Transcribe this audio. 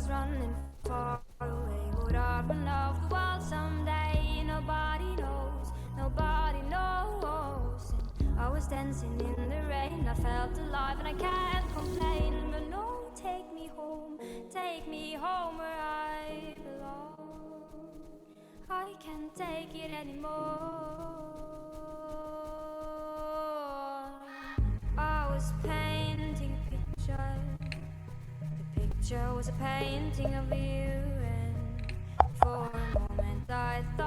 was running far away. Would I run off the world someday? Nobody knows, nobody knows. And I was dancing in the rain, I felt alive and I can't complain. But no, take me home where I belong. I can't take it anymore. I was painting a picture. The picture was a painting of you, and for a moment I thought